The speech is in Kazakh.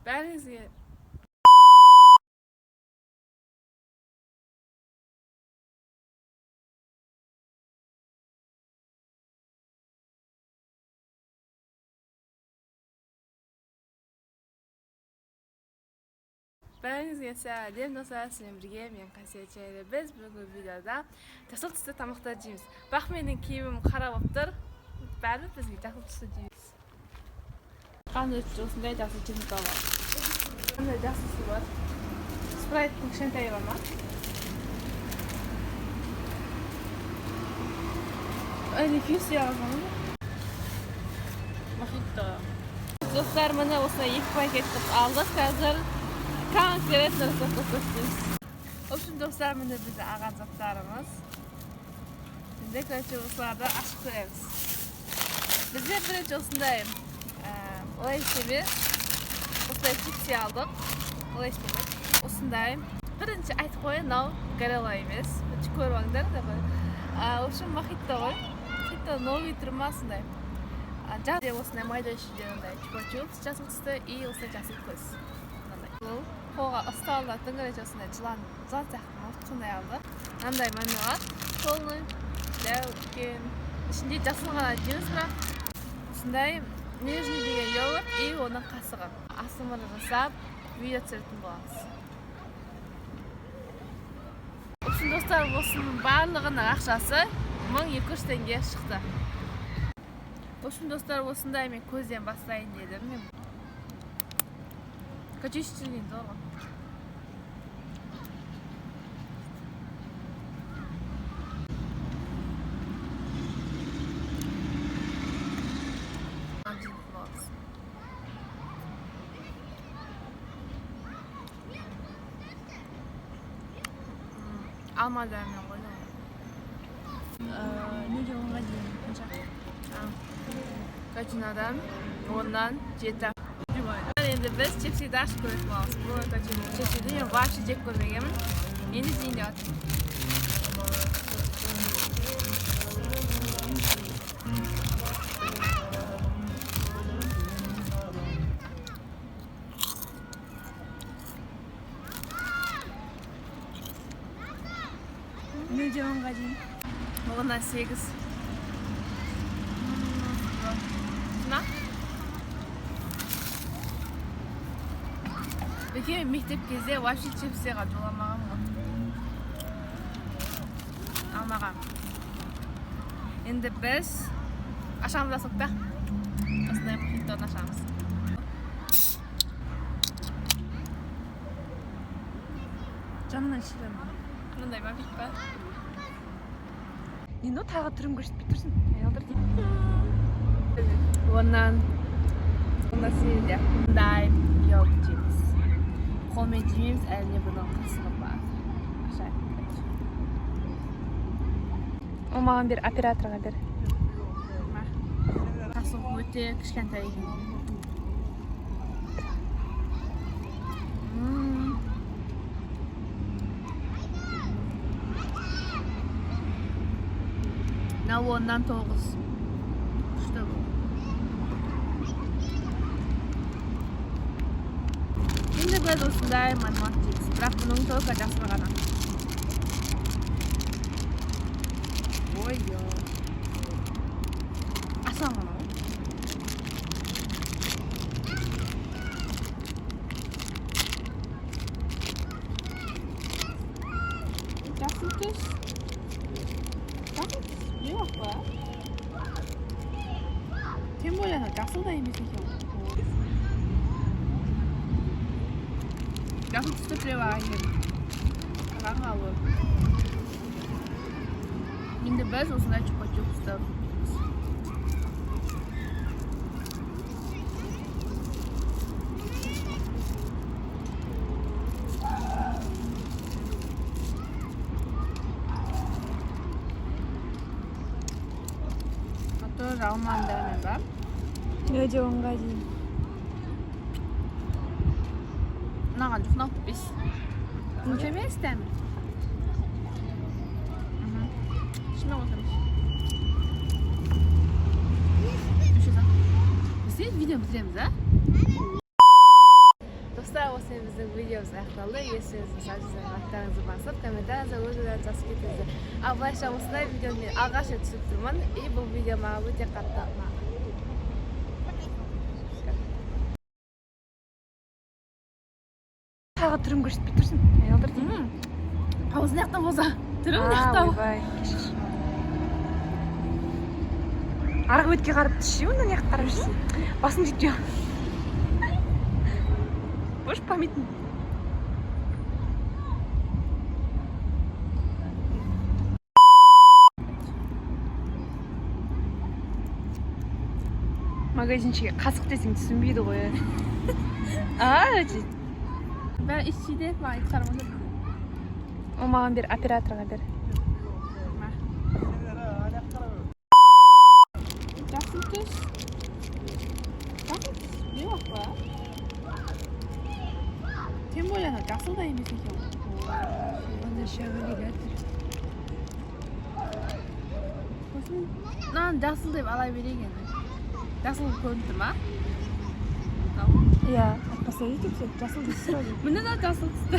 Bärizge сәлем, достар, сіздермен бірге мен Қасиетші. Біз бүгінгі видеода жасыл түсті тамақтар жейміз. Бақ менің киімім қара болып тұр. Бәрі бізге жасыл түсті жейміз. Қандай осындай жасыл темекі бар. Қандай жасыл су бар. Спрайттың кішкентайы бар ма? Рефьюз алған. Мохито. Достар, міне осындай 2 пакет қып алдық. Қазір конкретно көрсетеміз. В общем, достар, міне бізде алған заттарымыз. Şimdi короче осыларды ашып көреміз. Бізде бірінші осындай олайшеме, осындай чипси алдық. Олайшеме, осындай. Бірінші айтып қойын, мынау горелла емес. Көріп алыңдар да бір. В общем, мохито ғой. Мохито новый түрі осындай. Жазды осындай майда үшілерінде чупа-чупс, жасыл түсті и осындай жасыл көз. Қолға ұсталатын көрече осындай жылан сияқты сондай алды. Мынандай мармелад, полный, дәу үлкен. Ішінде жасыл ғана жейміз, бірақ осындай нежный деген йогурт и оның қасығы. Асымыры жасап, видео түсіретін боламыз. Үшін достар, осының барлығының ақшасы 1200 теңге шықты. Үшін достар, осындай мен көзден бастайын дедім. Качественно дорого. Almadan ben koydum. Ne diyorum hadi? Kaçınadan, ondan cidden. Endi biz chipsini yaxshi ko'ramiz. Bu chipsini men вообще jeb ko'rmaganman. Endi jeyapman. Ne diyorsun gacım? Bundan 8. Ne? Peki mektep кезде вообще чипсиға жоламаған ғой. Алмаған. Енді біз ашамыз асық та. Осындай мохитоны ашамыз. Жанынан ширем. Мындай мохит бар. Енді тағы түрім көрсетіп тұрсың. Онdan сүйде. Мындай йогурт жейміз. Қолмен жемейміз, әліне бұның қасығы бар. О, маған бер, операторға бер. Қасығы өте кішкентай екен. Мынау 10-дан 9. Күшті бұл. Şimdi biz осындай мармелад жейміз, бірақ бұның только жасыл ғана. Ой-ой. Асан ғана ғой. Жасыл түс. Жасыл түс жоқ па? Тем более жасыл да емес екен. Жасыл түсті превара екен. Қаңғалы. Енді біз осындай чупа-чупсты. Аты жалмандармен бар. Өте оңға дейін. Мынаған жұқнау күтпес. Нөте ме істәмін? Шыма отырмыз. Бізде видео бітіреміз, а? videomuz аяқталды. Егер сіз аттарыңызды басып, комментарияңызда өзіңіз жазып кетіңіздер. Ал былайша осындай видеоны мен алғаш рет түсіріп тұрмын. И бұл видео маған өте қатты ұнады. Тағы түрін көрсетпей тұрсың. Аялдыр деймін. Аузын аяқтан боза. Түрін аяқтау. Ойбай, кешір. Арғы бетке қарап түсші, онда не қарап жүрсің? Басын жетпей. Бош памятный. Магазинчиге қасық десең түсінбейді ғой. Дейді. Бәрі ішшейде маған ет қарамады. О, маған бер, операторға бер. Жақсы түс. Жақсы түс. Не бақ ба? Тем более жақсы да емес екен. Онда шәуілі Нан жақсы деп ала береген. Жақсы көрінді ма? Иә, посмотрите, жасыл түсірі. Міне да жақсы түсті.